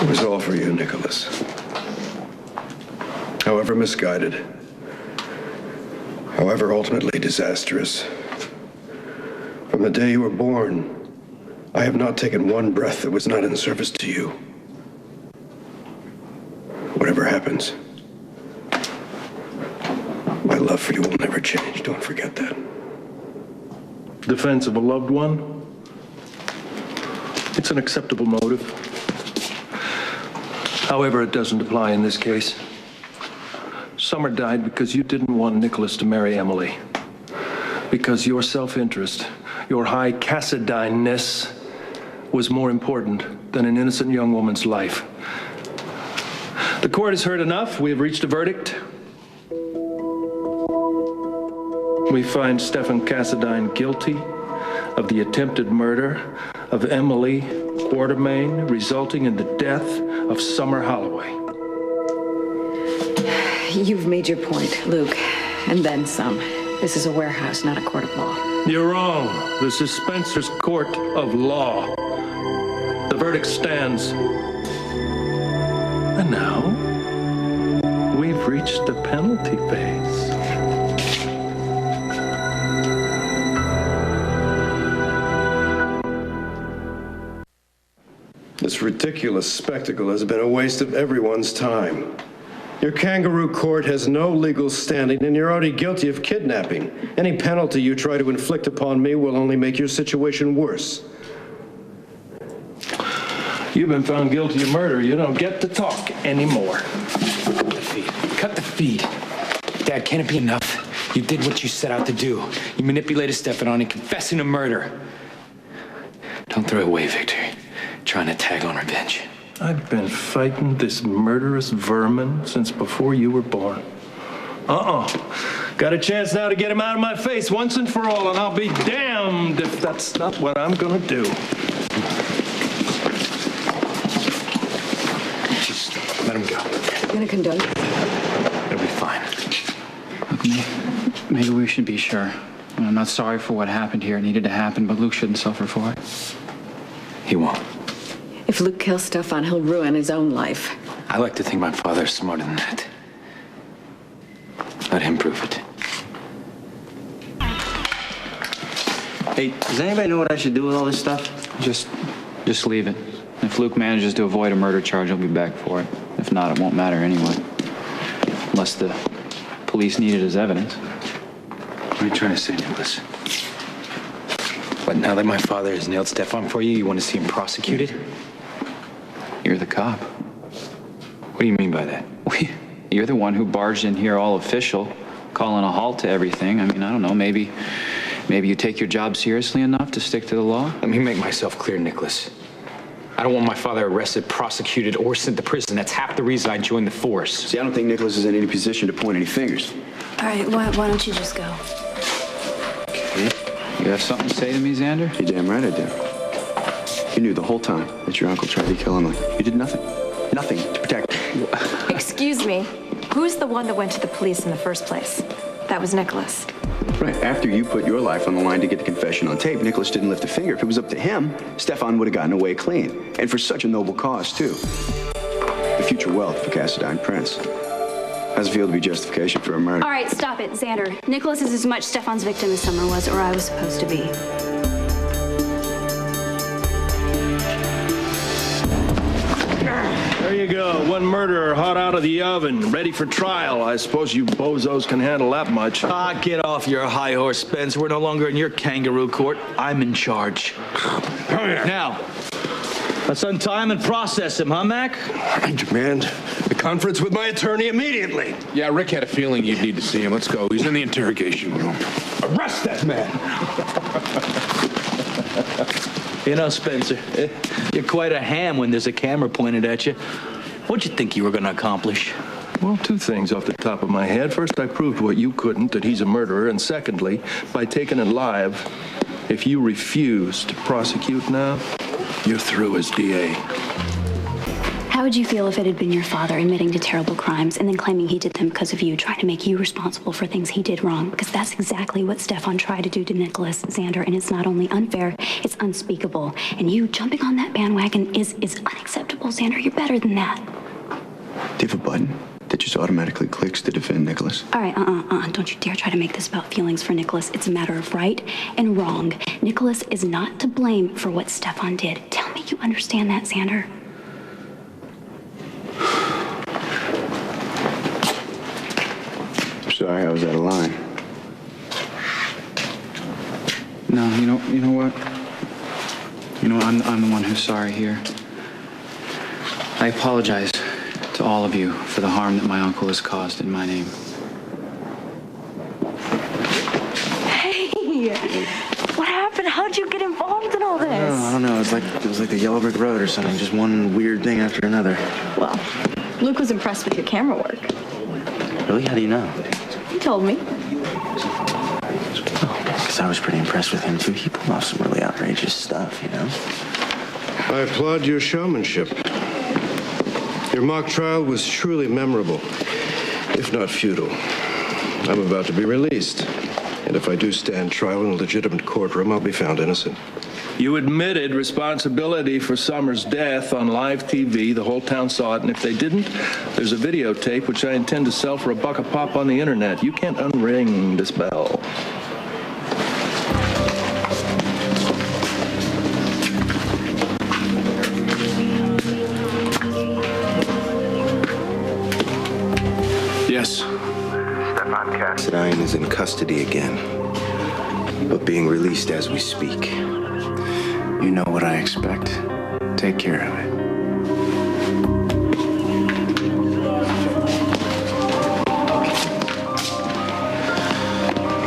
It was all for you, Nikolas. However misguided, however ultimately disastrous. From the day you were born, I have not taken one breath that was not in service to you. Whatever happens, my love for you will never change. Don't forget that. Defense of a loved one? It's an acceptable motive. However, it doesn't apply in this case. Summer died because you didn't want Nikolas to marry Emily. Because your self-interest, your high Cassidine-ness was more important than an innocent young woman's life. The court has heard enough. We have reached a verdict. We find Stefan Cassidine guilty of the attempted murder of Emily Quartermain, resulting in the death of Summer Holloway. You've made your point, Luke, and then some. This is a warehouse, not a court of law. You're wrong. This is Spencer's court of law. The verdict stands. And now, we've reached the penalty phase. This ridiculous spectacle has been a waste of everyone's time. Your kangaroo court has no legal standing, and you're already guilty of kidnapping. Any penalty you try to inflict upon me will only make your situation worse. You've been found guilty of murder. You don't get to talk anymore. Cut the feed. Cut the feed. Dad, can it be enough? You did what you set out to do. You manipulated Stefan into confessing to murder. Don't throw it away, Victor. Trying to tag on revenge. I've been fighting this murderous vermin since before you were born. Got a chance now to get him out of my face once and for all, and I'll be damned if that's not what I'm gonna do. Just let him go. I'm gonna condone. It'll be fine. Look, maybe we should be sure. I'm not sorry for what happened here. It needed to happen, but Luke shouldn't suffer for it. He won't. If Luke kills Stefan, he'll ruin his own life. I like to think my father's smarter than that. Let him prove it. Hey, does anybody know what I should do with all this stuff? Just leave it. If Luke manages to avoid a murder charge, he'll be back for it. If not, it won't matter anyway. Unless the police need it as evidence. What are you trying to say, Nikolas? But now that my father has nailed Stefan for you, you want to see him prosecuted? You're the cop. What do you mean by that? You're the one who barged in here all official, calling a halt to everything. I mean, I don't know, maybe you take your job seriously enough to stick to the law? Let me make myself clear, Nikolas. I don't want my father arrested, prosecuted, or sent to prison. That's half the reason I joined the force. See, I don't think Nikolas is in any position to point any fingers. All right, why don't you just go? You have something to say to me, Xander? You're damn right I do. You knew the whole time that your uncle tried to kill Emily. You did nothing. Nothing to protect her. Excuse me. Who's the one that went to the police in the first place? That was Nikolas. Right, after you put your life on the line to get the confession on tape, Nikolas didn't lift a finger. If it was up to him, Stefan would have gotten away clean. And for such a noble cause, too. The future wealth of the Cassidine Prince. How's it feel to be justification for a murder? All right, stop it, Zander. Nikolas is as much Stefan's victim as Summer was, or I was supposed to be. There you go. One murderer hot out of the oven, ready for trial. I suppose you bozos can handle that much. Ah, get off your high horse, Spence. We're no longer in your kangaroo court. I'm in charge. Now, let's untie him and process him, huh, Mac? I demand a conference with my attorney immediately. Yeah, Rick had a feeling you'd need to see him. Let's go. He's in the interrogation room. Arrest that man! You know, Spencer, you're quite a ham when there's a camera pointed at you. What'd you think you were going to accomplish? Well, two things off the top of my head. First, I proved what you couldn't, that he's a murderer. And secondly, by taking it live, if you refuse to prosecute now, you're through as DA. How would you feel if it had been your father admitting to terrible crimes and then claiming he did them because of you, trying to make you responsible for things he did wrong? Because that's exactly what Stefan tried to do to Nikolas, Zander, and it's not only unfair, it's unspeakable. And you jumping on that bandwagon is unacceptable. simple, Xander. You're better than that. Do you have a button that just automatically clicks to defend Nikolas? All right, don't you dare try to make this about feelings for Nikolas. It's a matter of right and wrong. Nikolas is not to blame for what Stefan did. Tell me you understand that, Zander. Sorry, I was out of line. No, you know what? I'm the one who's sorry here. I apologize to all of you for the harm that my uncle has caused in my name. Hey, what happened? How'd you get involved in all this? I don't know. It was like the yellow brick road or something. Just one weird thing after another. Well, Luke was impressed with your camera work. Really? How do you know? He told me. Because I was pretty impressed with him, too. He pulled off some really outrageous stuff, you know? I applaud your showmanship. Your mock trial was truly memorable, if not futile. I'm about to be released, and if I do stand trial in a legitimate courtroom, I'll be found innocent. You admitted responsibility for Summer's death on live TV. The whole town saw it, and if they didn't, there's a videotape which I intend to sell for $1 a pop on the internet. You can't unring this bell. Yes. Stefan Cassadine is in custody again, but being released as we speak. You know what I expect. Take care of it.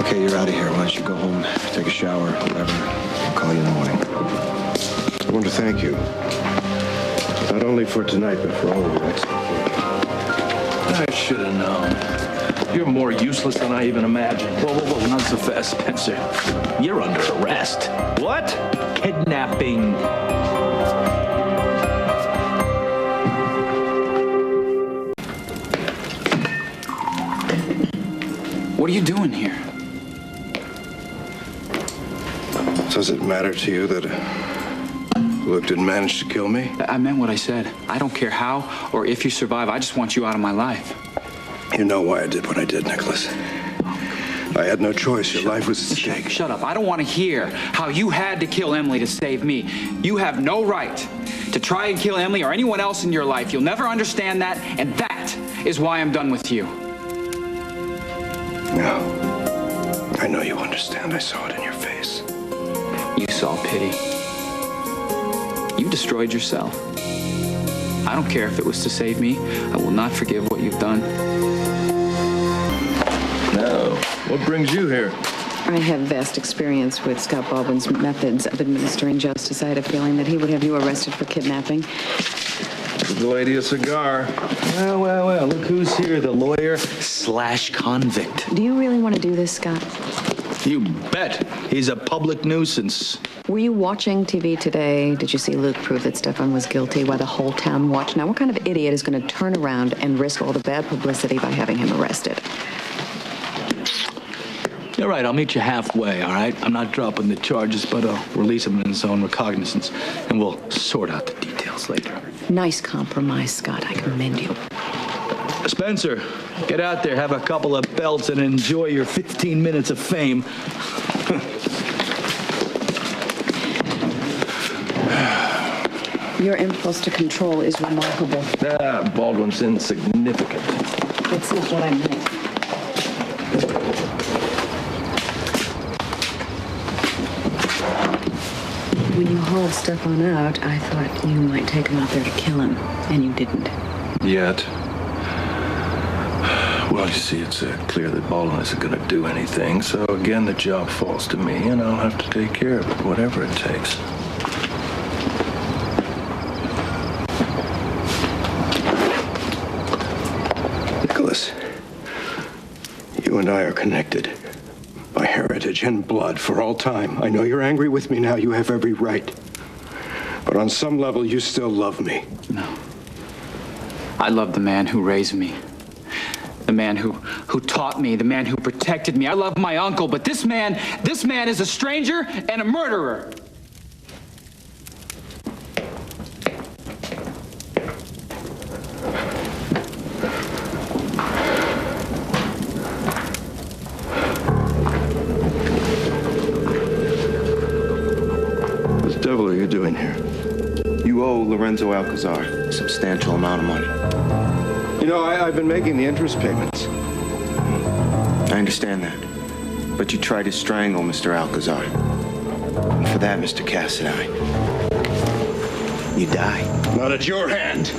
Okay, you're out of here. Why don't you go home, take a shower, whatever. I'll call you in the morning. I want to thank you, not only for tonight, but for all of your expectations. I should have known. You're more useless than I even imagined. Whoa, not so fast, Spencer. You're under arrest. What? Kidnapping. What are you doing here? Does it matter to you that Luke didn't manage to kill me? I meant what I said. I don't care how or if you survive. I just want you out of my life. You know why I did what I did, Nikolas. I had no choice. Your life was at stake. Shut up. I don't want to hear how you had to kill Emily to save me. You have no right to try and kill Emily or anyone else in your life. You'll never understand that, and that is why I'm done with you. No. I know you understand. I saw it in your face. You saw pity. You destroyed yourself. I don't care if it was to save me. I will not forgive what you've done. No. What brings you here? I have vast experience with Scott Baldwin's methods of administering justice. I had a feeling that he would have you arrested for kidnapping. Give the lady a cigar. Well, look who's here, the lawyer / convict. Do you really want to do this, Scott? You bet. He's a public nuisance. Were you watching TV today? Did you see Luke prove that Stefan was guilty while the whole town watched? Now, what kind of idiot is going to turn around and risk all the bad publicity by having him arrested? You're right, I'll meet you halfway, all right? I'm not dropping the charges, but I'll release him in his own recognizance, and we'll sort out the details later. Nice compromise, Scott. I commend you. Spencer, get out there, have a couple of belts, and enjoy your 15 minutes of fame. Your impulse to control is remarkable. Baldwin's insignificant. That's not what I meant. When you hauled Stefan out, I thought you might take him out there to kill him, and you didn't. Yet. Well, you see, it's clear that Baldwin isn't going to do anything, so again, the job falls to me, and I'll have to take care of it, whatever it takes. Nikolas, you and I are connected by heritage and blood for all time. I know you're angry with me now. You have every right. But on some level, you still love me. No. I love the man who raised me. The man who taught me, the man who protected me. I love my uncle, but this man is a stranger and a murderer. devil are you doing here? You owe Lorenzo Alcazar a substantial amount of money. You know, I've been making the interest payments. I understand that. But you tried to strangle Mr. Alcazar. And for that, Mr. Cassadine, you die. Not at your hand.